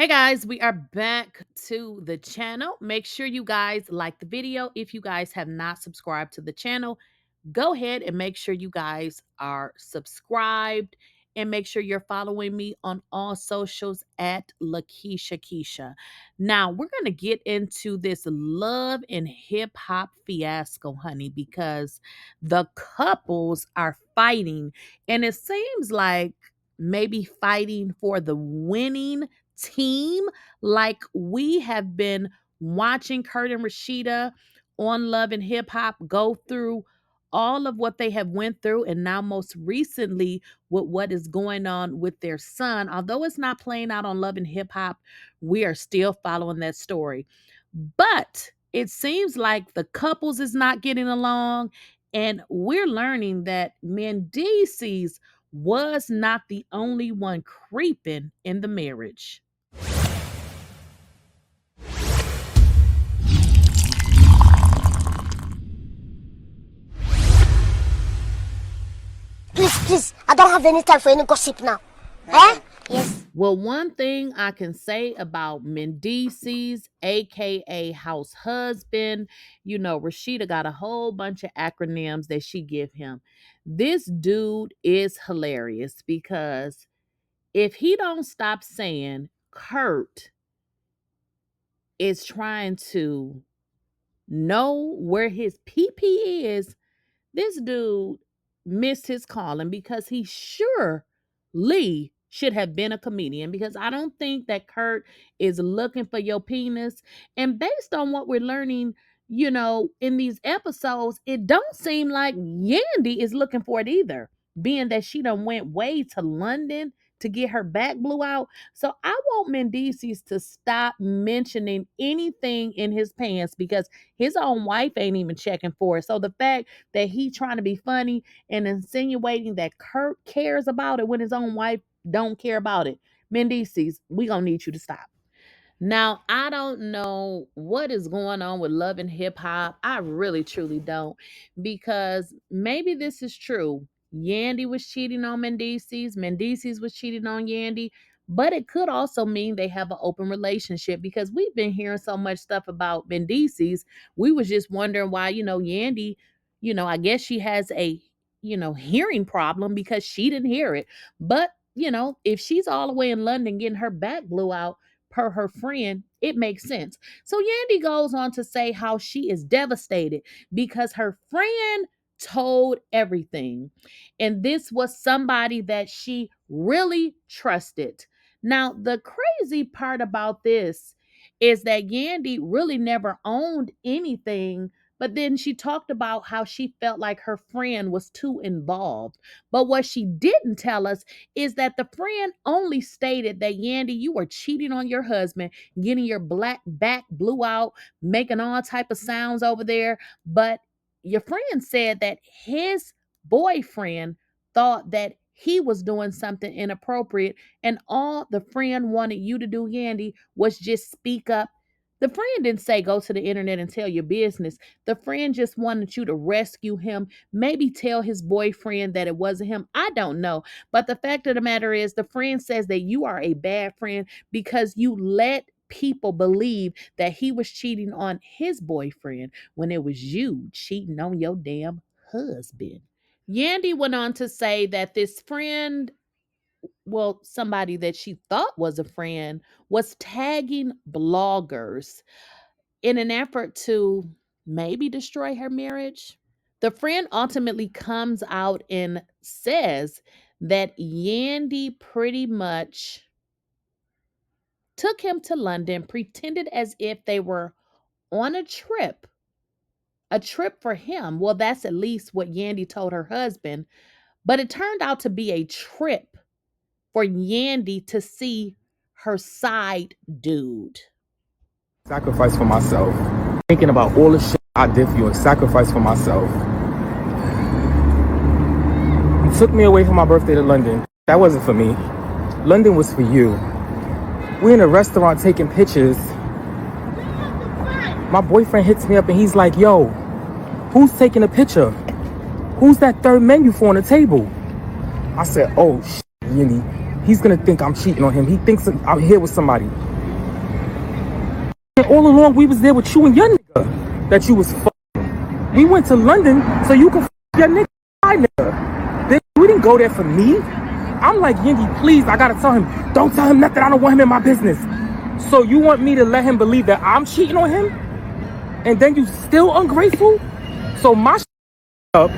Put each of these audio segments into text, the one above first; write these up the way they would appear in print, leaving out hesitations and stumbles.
Hey guys, we are back to the channel. Make sure you guys like the video. If you guys have not subscribed to the channel, go ahead and make sure you guys are subscribed and make sure you're following me on all socials at 𝐾𝐿𝐵𝐿𝐵𝐿𝐵. Now, we're going to get into this love and hip hop fiasco, honey, because the couples are fighting and it seems like maybe fighting for the winning team. Like we have been watching Kirk and Rasheeda on Love and Hip Hop go through all of what they have went through, and now most recently with what is going on with their son. Although it's not playing out on Love and Hip Hop, we are still following that story. But it seems like the couples is not getting along, and we're learning that Mendeecees was not the only one creeping in the marriage. Please, I don't have any time for any gossip now. Eh? Yes. Well, one thing I can say about Mendeecees, aka house husband, Rasheeda got a whole bunch of acronyms that she give him. This dude is hilarious because if he don't stop saying Kurt is trying to know where his PP is, this dude missed his calling because he surely should have been a comedian, because I don't think that Kurt is looking for your penis. And based on what we're learning, in these episodes, it don't seem like Yandy is looking for it either, being that she done went way to London to get her back blew out. So I want Mendeecees to stop mentioning anything in his pants because his own wife ain't even checking for it. So the fact that he trying to be funny and insinuating that Kirk cares about it when his own wife don't care about it, Mendeecees, we gonna need you to stop. Now, I don't know what is going on with Love and Hip Hop. I really truly don't, because maybe this is true. Yandy was cheating on Mendeecees. Mendeecees was cheating on Yandy. But it could also mean they have an open relationship, because we've been hearing so much stuff about Mendeecees. We was just wondering why, Yandy, I guess she has a, hearing problem because she didn't hear it. But, if she's all the way in London getting her back blew out, per her friend, it makes sense. So Yandy goes on to say how she is devastated because her friend told everything. And this was somebody that she really trusted. Now, the crazy part about this is that Yandy really never owned anything, but then she talked about how she felt like her friend was too involved. But what she didn't tell us is that the friend only stated that, Yandy, you were cheating on your husband, getting your black back blew out, making all type of sounds over there. But your friend said that his boyfriend thought that he was doing something inappropriate, and all the friend wanted you to do, Yandy, was just speak up. The friend didn't say go to the internet and tell your business. The friend just wanted you to rescue him, maybe tell his boyfriend that it wasn't him. I don't know. But the fact of the matter is, the friend says that you are a bad friend because you let people believe that he was cheating on his boyfriend when it was you cheating on your damn husband. Yandy went on to say that this friend, well, somebody that she thought was a friend, was tagging bloggers in an effort to maybe destroy her marriage. The friend ultimately comes out and says that Yandy pretty much took him to London, pretended as if they were on a trip for him. Well, that's at least what Yandy told her husband. But it turned out to be a trip for Yandy to see her side dude. Sacrifice for myself. Thinking about all the shit I did for you and sacrifice for myself. You took me away for my birthday to London. That wasn't for me. London was for you. We're in a restaurant taking pictures. My boyfriend hits me up and he's like, yo, who's taking a picture? Who's that third menu for on the table? I said, oh, shit, Yandy. he's gonna think I'm cheating on him. He thinks I'm here with somebody. And all along, we was there with you and your nigga that you was fucking. We went to London so you could fuck your nigga, my nigga. Then we didn't go there for me. I'm like, Yandy, please, I gotta tell him. Don't tell him nothing. I don't want him in my business. So you want me to let him believe that I'm cheating on him? And then you still ungrateful? So my up,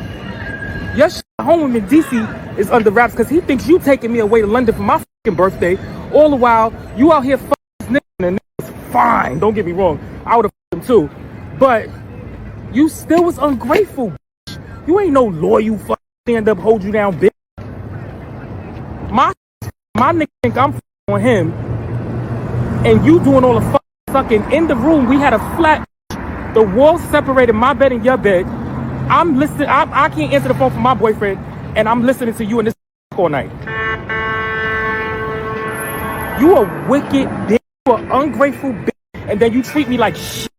your home with Mendeecees is under wraps because he thinks you taking me away to London for my fucking birthday. All the while, you out here fucking this nigga, and the nigga's fine. Don't get me wrong. I would have fucked him too. But you still was ungrateful, bitch. You ain't no loyal fucking stand up, hold you down, bitch. My nigga think I'm on him, and you doing all the fucking in the room. We had a flat. The wall separated my bed and your bed. I'm listening. I can't answer the phone for my boyfriend, and I'm listening to you in this all night. You a wicked bitch. You a ungrateful bitch, and then you treat me like shit.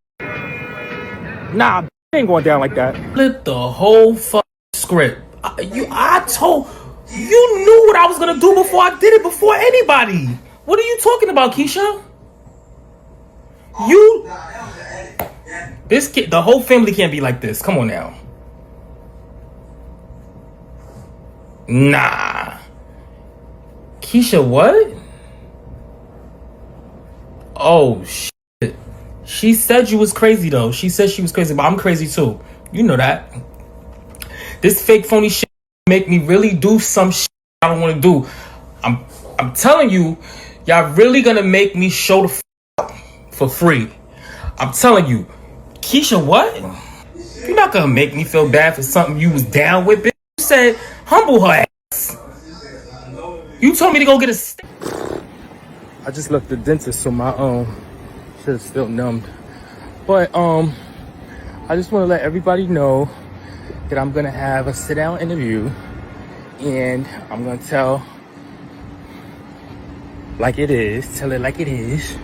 Nah, it ain't going down like that. Flip the whole script. I told you knew what I was gonna do before I did it, before anybody. What are you talking about, Keisha? This kid, the whole family can't be like this. Come on now. Nah. Keisha, what? Oh, shit. She said you was crazy, though. She said she was crazy, but I'm crazy, too. You know that. This fake, phony shit make me really do some shit I don't want to do. I'm telling you, y'all really gonna make me show the up for free. I'm telling you. Keisha, what? You're not gonna make me feel bad for something you was down with, bitch. You said humble her ass. You told me to go get a I just left the dentist, so my shit is still numbed. But I just want to let everybody know that I'm gonna have a sit-down interview, and I'm gonna tell like it is, tell it like it is,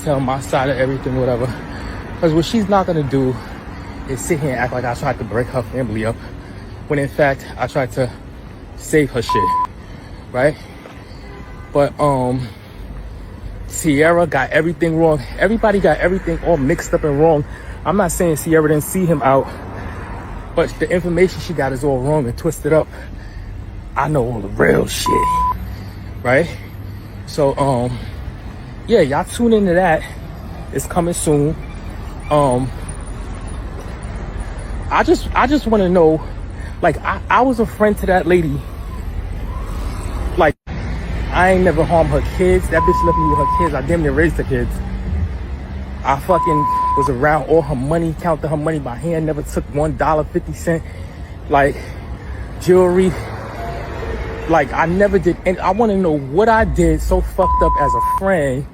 tell my side of everything, whatever. Because what she's not gonna do is sit here and act like I tried to break her family up, when in fact I tried to save her shit, right? But Sierra got everything wrong. Everybody got everything all mixed up and wrong. I'm not saying Sierra didn't see him out, but the information she got is all wrong and twisted up. I know all the real shit, right? So yeah, y'all tune into that. It's coming soon. I just want to know, like, I was a friend to that lady. Like, I ain't never harmed her kids. That bitch left me with her kids. I damn near raised her kids. I fucking was around all her money, counted her money by hand, never took $1.50, like, jewelry. Like, I never did, and I want to know what I did so fucked up as a friend.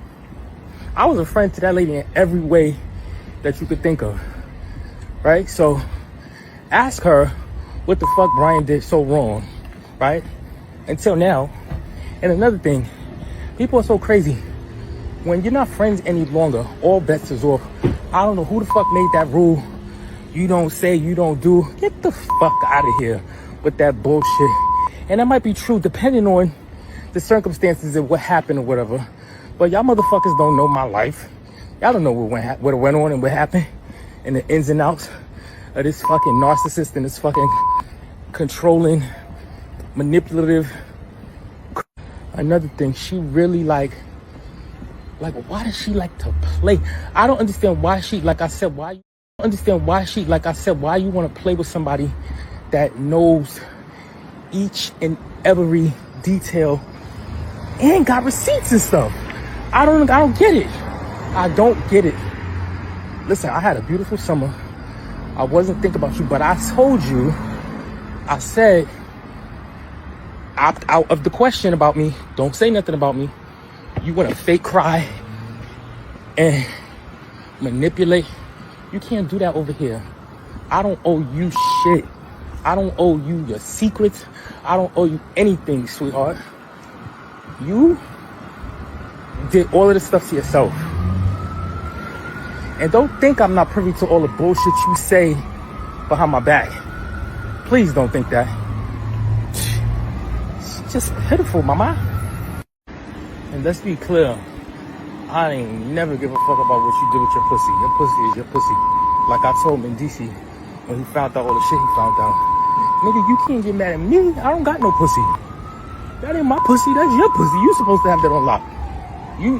I was a friend to that lady in every way that you could think of, right? So ask her what the fuck Brian did so wrong, right? Until now. And another thing, people are so crazy. When you're not friends any longer, all bets is off. I don't know who the fuck made that rule. You don't say, you don't do. Get the fuck out of here with that bullshit. And that might be true depending on the circumstances of what happened or whatever. But y'all motherfuckers don't know my life. Y'all don't know what went on and what happened and the ins and outs of this fucking narcissist and this fucking controlling, manipulative. Another thing, she really like, why does she like to play? I don't understand why she, like I said, why you want to play with somebody that knows each and every detail and got receipts and stuff. I don't get it. I don't get it. Listen, I had a beautiful summer. I wasn't thinking about you, but I told you, I said, opt out of the question about me. Don't say nothing about me. You want to fake cry and manipulate. You can't do that over here. I don't owe you shit. I don't owe you your secrets. I don't owe you anything, sweetheart. You did all of this stuff to yourself. And don't think I'm not privy to all the bullshit you say behind my back. Please don't think that. It's just pitiful, mama. And let's be clear, I ain't never give a fuck about what you do with your pussy. Your pussy is your pussy. Like I told Mendeecees when he found out all the shit he found out. Nigga, you can't get mad at me. I don't got no pussy. That ain't my pussy. That's your pussy. You supposed to have that on lock. You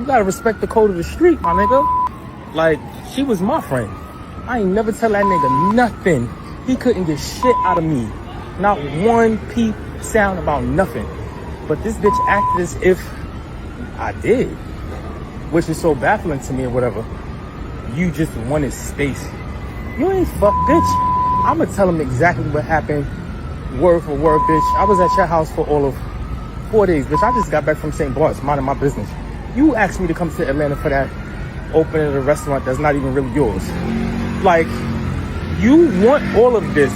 gotta respect the code of the street, my nigga. Like, she was my friend. I ain't never tell that nigga nothing. He couldn't get shit out of me. Not one peep sound about nothing. But this bitch acted as if I did. Which is so baffling to me or whatever. You just wanted space. You ain't fuck, bitch. I'ma tell him exactly what happened. Word for word, bitch. I was at your house for all of 4 days, bitch. I just got back from St. Bart's, minding my business. You asked me to come to Atlanta for that opening of a restaurant that's not even really yours. Like, you want all of this.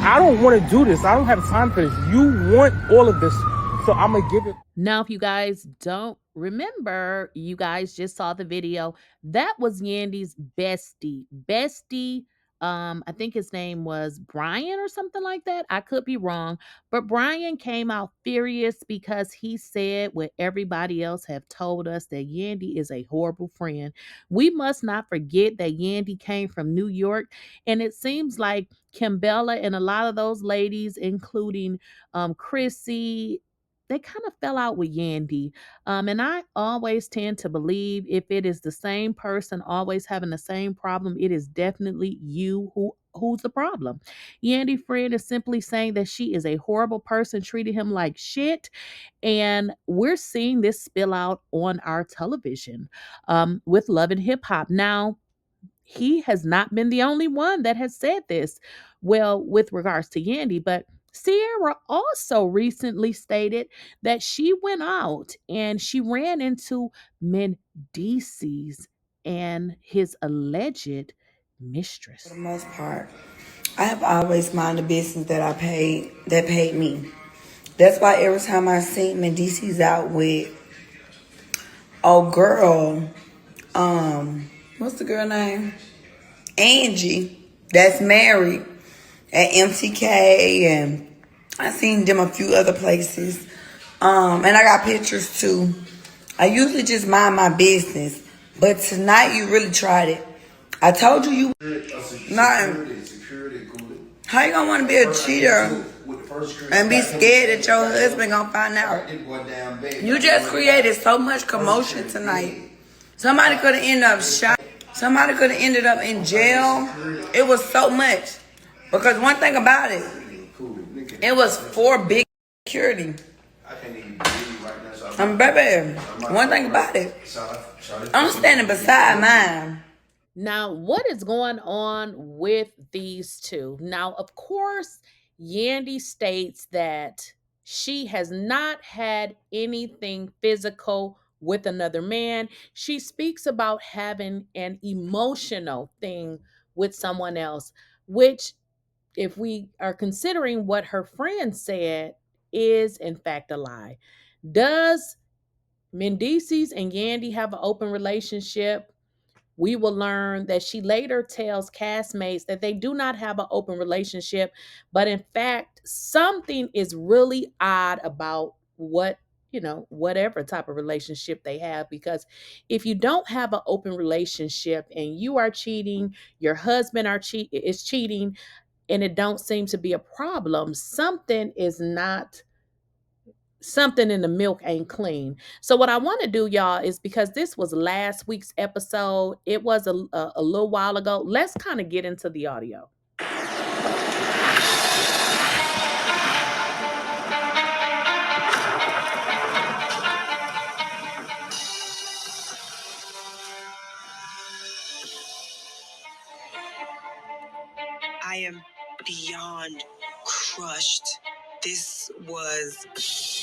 I don't want to do this. I don't have time for this. You want all of this. So I'm going to give it. Now, if you guys don't remember, you guys just saw the video. That was Yandy's bestie. I think his name was Brian or something like that. I could be wrong. But Brian came out furious because he said what everybody else have told us, that Yandy is a horrible friend. We must not forget that Yandy came from New York. And it seems like Kimbella and a lot of those ladies, including Chrissy, they kind of fell out with Yandy. And I always tend to believe if it is the same person always having the same problem, it is definitely you who's the problem. Yandy friend is simply saying that she is a horrible person, treated him like shit. And we're seeing this spill out on our television with Love and Hip Hop. Now, he has not been the only one that has said this. Well, with regards to Yandy, but Sierra also recently stated that she went out and she ran into Mendeecees and his alleged mistress. For the most part, I have always minded the business that paid me. That's why every time I seen Mendeecees out with girl, what's the girl name? Angie, that's married at MTK, and I seen them a few other places. And I got pictures too. I usually just mind my business, but tonight you really tried it. I told you nothing. How you gonna want to be a cheater and be scared that your husband gonna find out? You just created so much commotion tonight. Somebody could have ended up shot. Somebody could have ended up in jail. It was so much. Because one thing about it, it was for big security. Baby, one thing about it, I'm standing beside mine. Now, what is going on with these two? Now, of course, Yandy states that she has not had anything physical with another man. She speaks about having an emotional thing with someone else, which, if we are considering what her friend said, is in fact a lie. Does Mendeecees and Yandy have an open relationship? We will learn that she later tells castmates that they do not have an open relationship, but in fact, something is really odd about whatever type of relationship they have. Because if you don't have an open relationship and you are cheating, your husband is cheating, and it don't seem to be a problem, something in the milk ain't clean. So what I want to do, y'all, is because this was last week's episode, it was a little while ago. Let's kind of get into the audio. I am beyond crushed. This was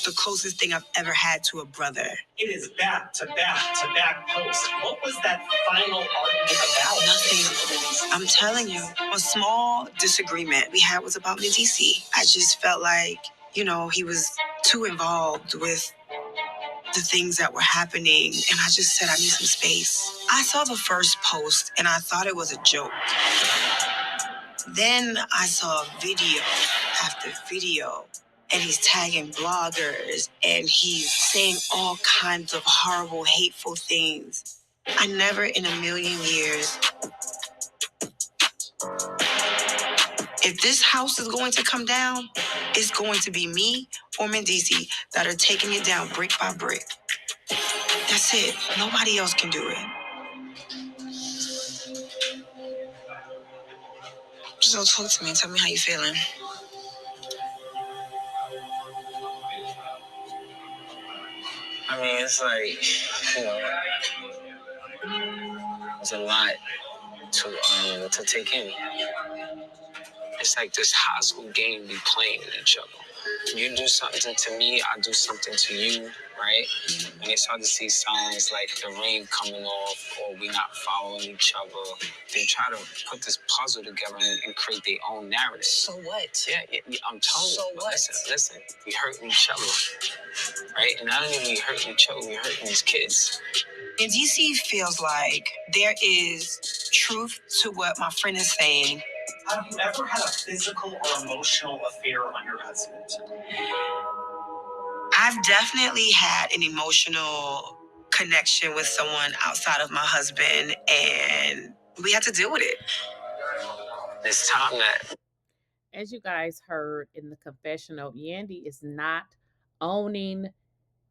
the closest thing I've ever had to a brother. It is back to back to back posts. What was that final argument about? Nothing. I'm telling you, a small disagreement we had was about Mendeecees. I just felt like, he was too involved with the things that were happening, and I just said I need some space. I saw the first post, and I thought it was a joke. Then I saw video after video. and he's tagging bloggers, and he's saying all kinds of horrible, hateful things. I never in a million years, if this house is going to come down, it's going to be me or Mendeecees that are taking it down brick by brick. That's it. Nobody else can do it. So talk to me and tell me how you feeling. I mean, it's like, it's a lot to take in. It's like this high school game we playing with each other. You do something to me, I do something to you, right? And they start to see signs like the rain coming off or we not following each other. They try to put this puzzle together and create their own narrative. So what? Yeah, I'm telling you. So what? Listen, we hurting each other, right? And not only we hurting each other, we hurting these kids. And DC feels like there is truth to what my friend is saying. Have you ever had a physical or emotional affair on your husband? I've definitely had an emotional connection with someone outside of my husband, and we had to deal with it. It's time that. As you guys heard in the confessional, Yandy is not owning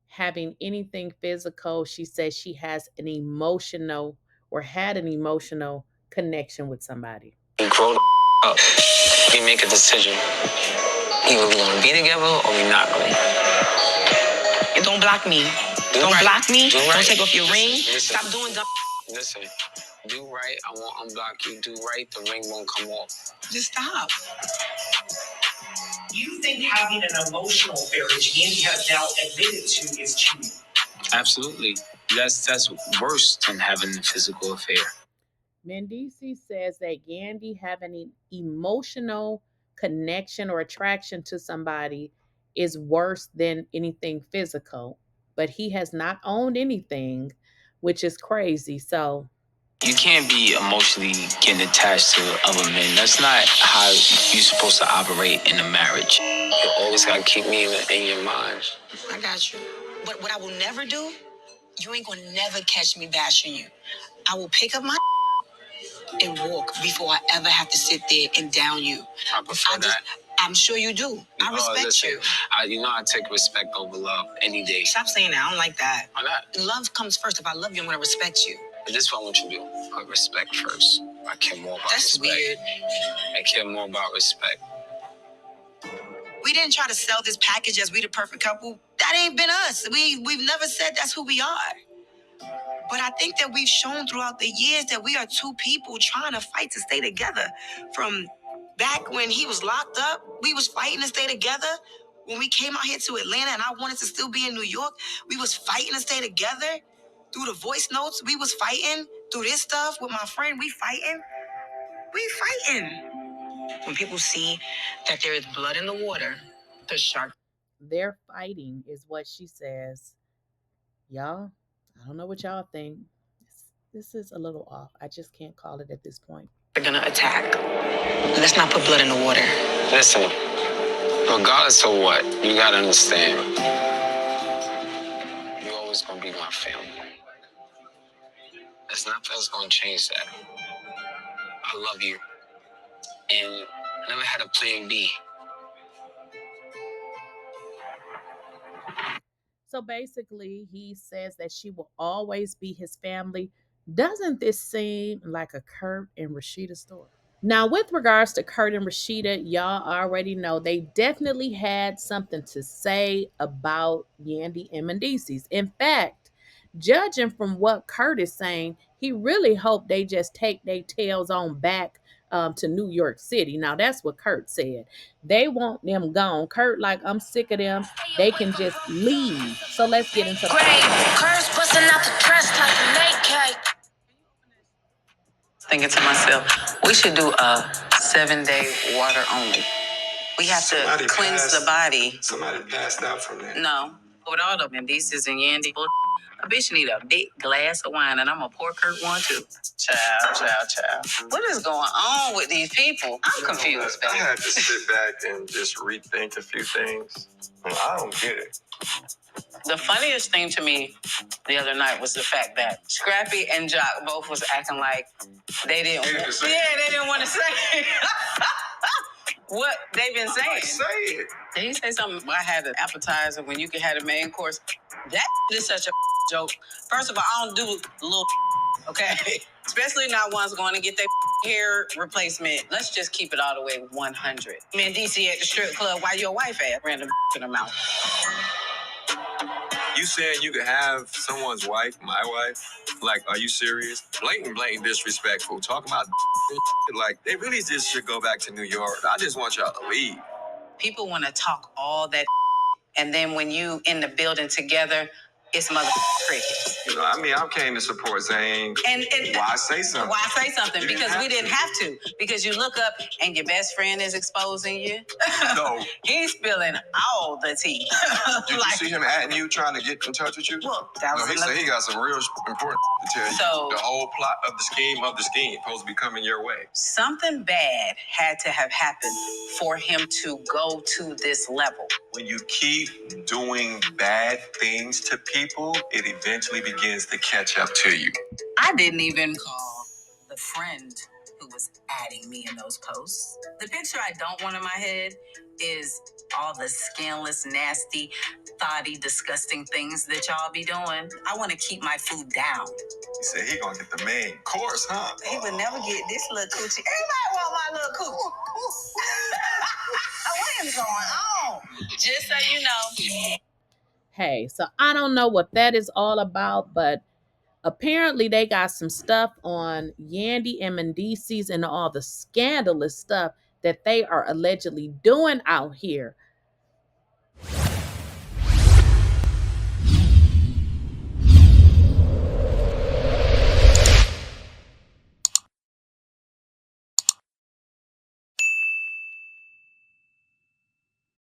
having anything physical. She says she has an emotional or had an emotional connection with somebody. We grow up. We make a decision. Either we're going to be together or we're not going to. Don't block me. Don't block me. Don't take off your ring. Stop doing dumb. Listen, do right. I won't unblock you. Do right. The ring won't come off. Just stop. You think having an emotional affair, which Yandy has now admitted to, is cheating? Absolutely. That's worse than having a physical affair. Mendeecees says that Yandy having an emotional connection or attraction to somebody is worse than anything physical, but he has not owned anything, which is crazy. So You can't be emotionally getting attached to other men. That's not how you're supposed to operate in a marriage. You always gotta keep me in your mind. I got you. But what I will never do, you ain't gonna never catch me bashing you. I will pick up my and walk before I ever have to sit there and down you. I prefer that. I'm sure you do. I respect you. I take respect over love any day. Stop saying that. I don't like that. Why not? Love comes first. If I love you, I'm gonna respect you. But this is what I want you to do. Put respect first. I care more about respect. That's weird. I care more about respect. We didn't try to sell this package as we the perfect couple. That ain't been us. We've never said that's who we are. But I think that we've shown throughout the years that we are two people trying to fight to stay together. From back when he was locked up, we was fighting to stay together. When we came out here to Atlanta and I wanted to still be in New York, we was fighting to stay together. Through the voice notes, we was fighting. Through this stuff with my friend, we fighting. We fighting. When people see that there is blood in the water, the shark. they're fighting, is what she says. Y'all, I don't know what y'all think. This is a little off. I just can't call it at this point. They're gonna attack. Let's not put blood in the water. Listen, regardless of what, you gotta understand, you're always gonna be my family. There's nothing that's gonna change that. I love you. And I never had a plan B. So basically, he says that she will always be his family. Doesn't this seem like a Kirk and Rasheeda story? Now, with regards to Kirk and Rasheeda, y'all already know they definitely had something to say about Yandy and Mendeecees. In fact, judging from what Kirk is saying, he really hoped they just take their tails on back to New York City. Now, that's what Kirk said. They want them gone. Kirk, like, I'm sick of them. They can just leave. So let's get into the Curse busting out the dress like a naked. Thinking to myself, we should do a 7-day water only. We have to cleanse the body. Somebody passed out from that. No. With all the Mendeecees and Yandy, A bitch need a big glass of wine, and I'm gonna pour Kirk one too. Child. What is going on with these people? I'm confused, I baby. had to sit back and just rethink a few things. I don't get it. The funniest thing to me the other night was the fact that Scrappy and Jock both was acting like they didn't. They didn't say it. Yeah, they didn't want to say what they've been saying. Say it. Did he say something? I had an appetizer when you could have the main course. That is such a joke. First of all, I don't do little okay? Especially not ones going to get their hair replacement. Let's just keep it all the way 100. Mendeecees at the strip club, why your wife at? Random in her mouth. You saying you could have someone's wife, my wife? Like, are you serious? Blatant disrespectful. Talking about like, they really just should go back to New York. I just want y'all to leave. People want to talk all that, and then when you in the building together, it's mother crickets. You know, I mean, I came to support Zane. And why say something? Why say something? You Because we didn't have to. Because you look up and your best friend is exposing you. No. He's spilling all the tea. Did you see him adding you, trying to get in touch with you? Well, that was No, he said he got some real important to tell you. So- the whole plot of the scheme supposed to be coming your way. Something bad had to have happened for him to go to this level. When you keep doing bad things to people, it eventually begins to catch up to you. I didn't even call the friend who was adding me in those posts. The picture I don't want in my head is all the skinless, nasty, thoughty, disgusting things that y'all be doing. I want to keep my food down. He said he gonna get the main course, huh? He would never get this little coochie. Everybody want my little coochie. What is going on? Just so you know. Hey, so I don't know what that is all about, but apparently they got some stuff on Yandy and Mendeecees and all the scandalous stuff that they are allegedly doing out here.